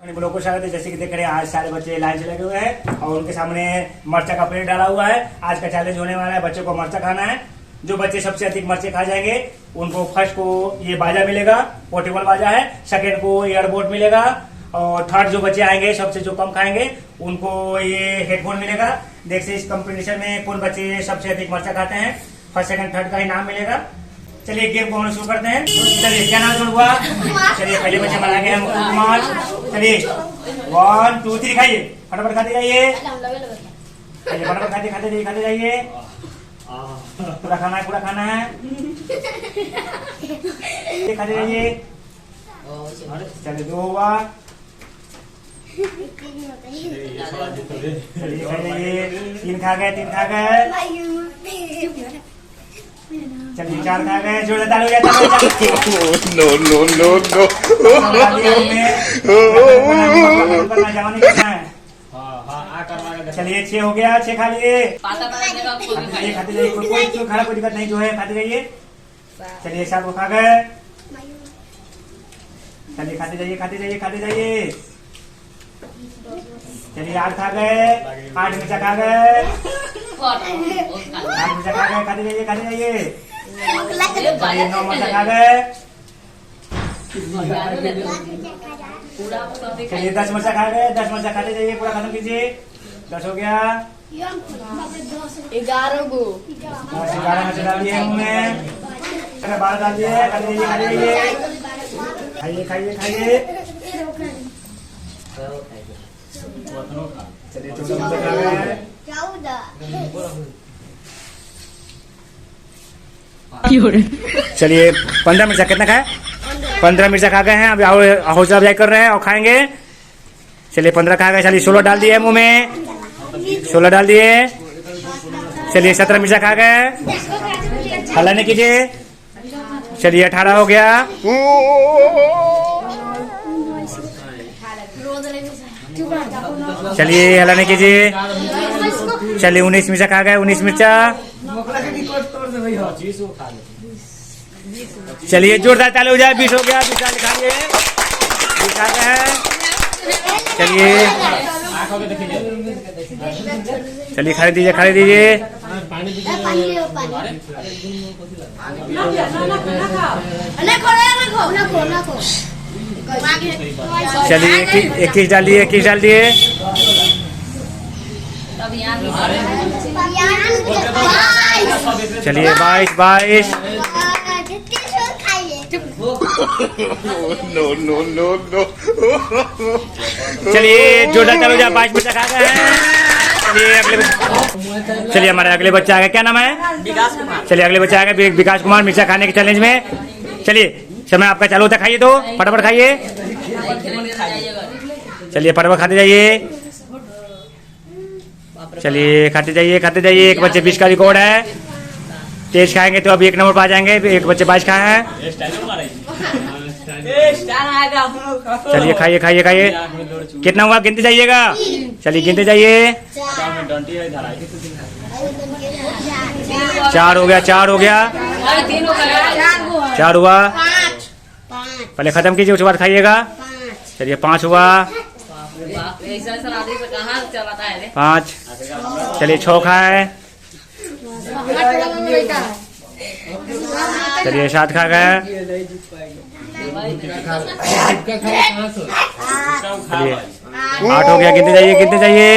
लोगों को स्वागत है। जैसे कि देख रहे हैं आज सारे बच्चे लाइन से लगे हुए हैं और उनके सामने मरचा का प्लेट डाला हुआ है। आज का चैलेंज होने वाला है, बच्चों को मरचा खाना है। जो बच्चे सबसे अधिक मरचे खा जाएंगे उनको फर्स्ट को ये बाजा मिलेगा, पोर्टेबल बाजा है। सेकेंड को ईयरबोड मिलेगा और थर्ड जो बच्चे आएंगे सबसे जो कम खाएंगे उनको ये हेडफोन मिलेगा। देखते इस कंपटीशन में कौन बच्चे सबसे अधिक मरचा खाते हैं, फर्स्ट सेकंड थर्ड का इनाम मिलेगा। चलिए गेम को हम शुरू करते हैं। चलिए क्या नाम हुआ? चलिए पहले बच्चे बना गए मुकुल कुमार। चलिए 1 2 3 खाइए, फटाफट खाते जाइए। चलिए फटाफट खाते जाइए। पूरा खाना है, पूरा खाना है। खाते जाइए। चलिए 2 हुआ। चलिए खा जाइए। 3 खा गए। चलिए 4 खा गए। जोर डालो नो नो नो नो चलिए 6 हो गया। 6 खा लिए। खाते जाइए, कोई खाना कोई दिक्कत नहीं, जो है खाते जाइए। चलिए 7 को खा गए। चलिए खाते जाइए। चलिए 8 खा गए। 8 मिर्चा खा गए। 8 मिर्चा खा गए। खाते जाइए। 9 मिर्चा खा गए। चलिए 10 मिर्चा खा गए। 10 मिर्चा खाते जाइए, पूरा खत्म कीजिए। 10 हो गया। 11 को 11 मिर्चा डाल दिए मुंह में। 12 डाल दिए। खाते जाइए। खाइए। चलिए 14 मिर्चा खा गए। 14 चलिए 15 मिर्चा कितना खाए? 15 मिर्चा खा गए हैं। अभी हौसला अफजाई कर रहे हैं और खाएंगे। चलिए 15 खा गए। चलिए 16 डाल दिए मुंह में। 16 डाल दिए। चलिए 17 मिर्चा खा गए। हल्ला नहीं कीजिए। चलिए 18 हो गया। चलिए हल्ला नहीं कीजिए। चलिए 19 मिर्चा खा गए। 19 मिर्चा। चलिए जोरदार ताली हो जाए। 20 हो गया। 20 खा लिए। 20 खा गए। चलिए खाने दीजिए। चलिए 21 डाल दिए। चलिए 22। नो चलिए जोरदार चलो जा। 22 मिर्चा खा गए हैं। चलिए हमारे अगले बच्चा आ गया। क्या नाम है? विकास कुमार। चलिए अगले बच्चा आ गया विकास कुमार मिर्चा खाने के चैलेंज में। चलिए समय आपका चालू होता है। खाइए तो फटाफट खाइए। चलिए फटाफट खाते जाइए। चलिए खाते जाइए। एक बच्चे 20 का रिकॉर्ड है। तेज खाएंगे तो अभी 1 नंबर पर आ जाएंगे। एक बच्चे 22 खाए हैं। चलिए खाइए। कितना हुआ गिनते जाइएगा। चलिए गिनते जाइए। 4 हो गया। 4 हुआ। पहले खत्म कीजिए उसके बाद खाइएगा। चलिए 5 हुआ। 5। चलिए 6 खाए। चलिए 7 खा गए। चलिए 8 हो गया। गिनते जाइए।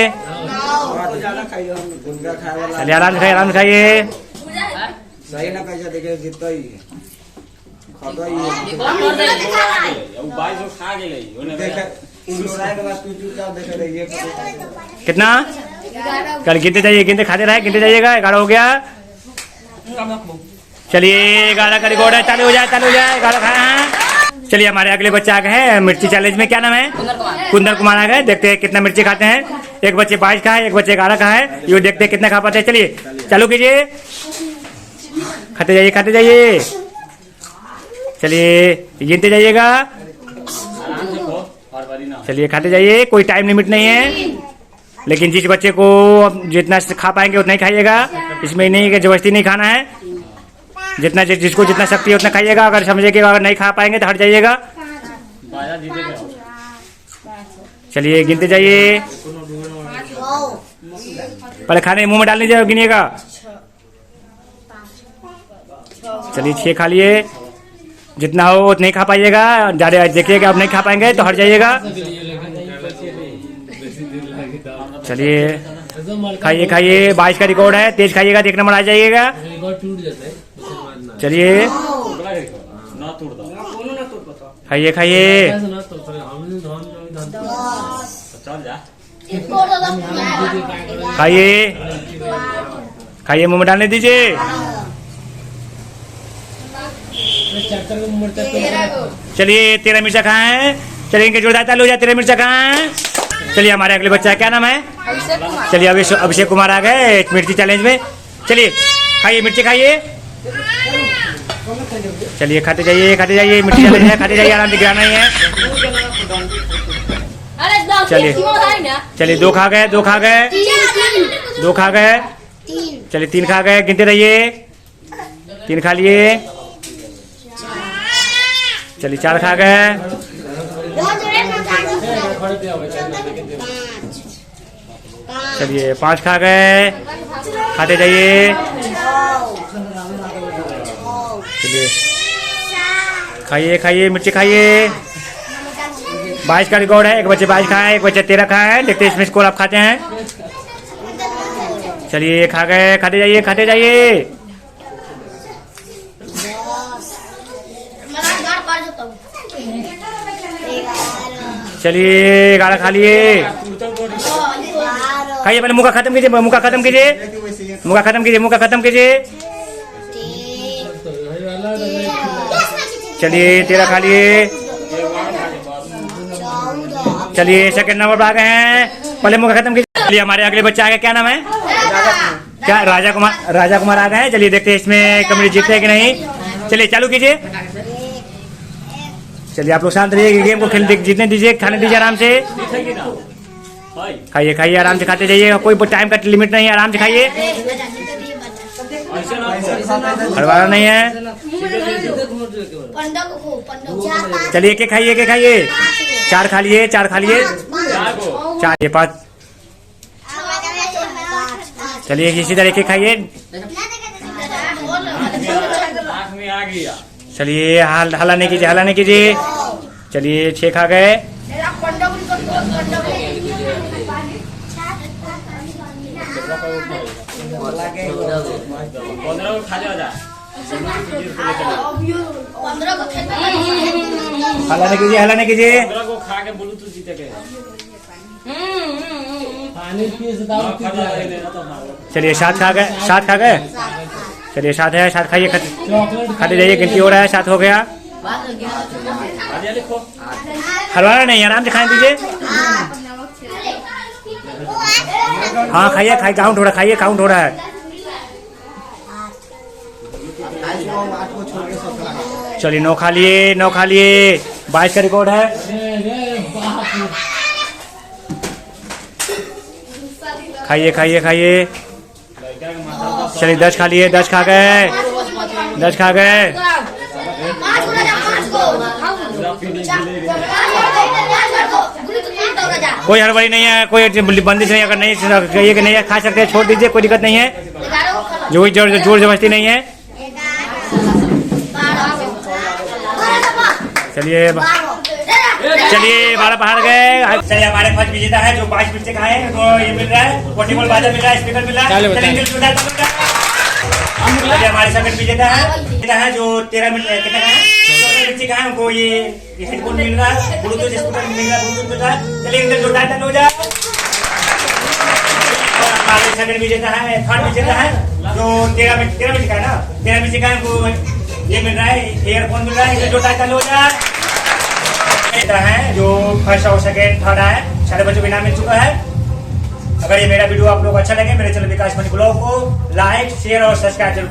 चलिए आराम से खाइए। सही ना कैसा देखे जितना ही खाता ही कितना? कल गिनते जाइए। खाते जाइएगा। 11 हो गया। चलिए 11 का रिकॉर्ड है। चालू हो जाए। 11 खाए हैं। चलिए हमारे अगले बच्चे आ गए हैं मिर्ची चैलेंज में। क्या नाम है? कुंदन कुमार आ गए। देखते हैं कितना मिर्ची खाते हैं। एक बच्चे 22 खाए, एक बच्चे 11 खाए। ये देखते हैं कितना खा पाते हैं। चलिए चालू कीजिए। खाते जाइए। चलिए गिनते जाइएगा। चलिए खाते जाइए। कोई टाइम लिमिट नहीं है, लेकिन जिस बच्चे को जितना खा पाएंगे उतना ही खाइएगा। इसमें नहीं कि जबरदस्ती नहीं खाना है। जितना जिसको जितना शक्ति है उतना खाइएगा। अगर समझे कि अगर नहीं खा पाएंगे तो हट जाइएगा। चलिए गिनते जाइए, पहले खाने मुंह में डालने जाओ, गिनिएगा। चलिए 6 खा लिए, जितना हो उतना ही खा पाइएगा, ज्यादा देखिएगा आप नहीं खा पाएंगे तो हट जाइएगा। चलिए खाइए खाइए, 22 का रिकॉर्ड है, तेज खाइएगा, 1 नंबर आ जाइएगा। चलिए खाइए खाइए खाइए खाइए, मुंह में डालने दीजिए। चलिए 13 मिर्चा खाएं, चलिए इनके जोरदार ताली हो जाए, 13 मिर्चा खाएं। चलिए हमारे अगले बच्चा क्या नाम है? चलिए अभिषेक कुमार आ गए मिर्ची चैलेंज में। चलिए खाइए, मिर्ची खाइए, चलिए खाते जाइए, मिर्ची चैलेंज है, खाते जाइए, आराम से गिराना ही है। चलिए 2 खा गए, 2 खा गए, 2 खा गए, चलिए 3 खा गए, गिनते रहिए, 3 खा लिए, चलिए 4 खा गए, चलिए 5 खा गए, खाते जाइए, चलिए खाइए खाइए, मिर्ची खाइए। 22 का रिकॉर्ड है, एक बच्चे 22 खाए, एक बच्चे 13 खाए, देखते हैं इसमें स्कोर आप खाते हैं। चलिए खा गए, खाते जाइए। चलिए 11 खा लिए, खाइए, पहले मुँह का खत्म कीजिए, मुँह का खत्म कीजिए। चलिए 13 खा लिए, चलिए सेकंड नंबर पर आ गए हैं, पहले मुँह का खत्म कीजिए। चलिए हमारे अगले बच्चे आ गए, क्या नाम है? क्या? राजा कुमार आ गए हैं। चलिए देखते हैं इसमें कमेटी जीतते हैं कि नहीं। चलिए चालू कीजिए। चलिए आप लोग शांत रहिए, गेम को जीतने दीजिए, खाने दीजिए आराम से। खाइए आराम से खाते जाइए, कोई टाइम का लिमिट नहीं है, आराम से खाइए, हड़बड़ा नहीं है। चलिए एक खाइए, 4 खा लिए, 4 ये 5। चलिए इसी तरह एक खाइए। चलिए हल्ला नहीं कीजिए, चलिए 6 खा गए। हल्ला नहीं कीजिए। चलिए 7 खा गए, चलिए 7 है, 7 खाइए, खाते जाइए, गिनती हो रहा है, 7 हो गया। हलवाना नहीं, आराम से खाने दीजिए। हाँ खाइए, काउंट हो रहा है। चलिए 9 खा लिए, 22 का रिकॉर्ड है। खाइए। चलिए 10 खा लिए, 10 खा गए। कोई हड़बड़ी नहीं है, कोई बंदिश नहीं, अगर नहीं कहिए कि नहीं खा सकते छोड़ दीजिए, कोई दिक्कत नहीं है, जो जोर जबरदस्ती नहीं है। चलिए 12 पहाड़ गए। चलिए हमारे फर्स्ट विजेता है जो 22 मिर्चे खाए, तो ये मिल रहा है, पोर्टेबल बाजा मिल रहा है, स्पीकर मिल रहा है। चलिए हमारे सेकंड विजेता है जो 13 मिर्चे खाए, उनको ये हेडफोन मिल रहा है, ब्लूटूथ स्पीकर मिल रहा है। चलिए इनका जोरदार ताली हो जाए। हमारे सेकंड विजेता है, थर्ड विजेता है जो 13 मिर्चे खाए ना, 13 मिर्चे खाए, उनको ये मिल रहा है, एयरफोन मिल रहा है, इनका जोरदार ताली हो जाए। है जो फर्स्ट और सेकंड थर्ड है, सारे बच्चों को इनाम मिल चुका है। अगर ये मेरा वीडियो आप लोग अच्छा लगे, मेरे चैनल विकास मणि ब्लॉग को लाइक, शेयर और सब्सक्राइब जरूर।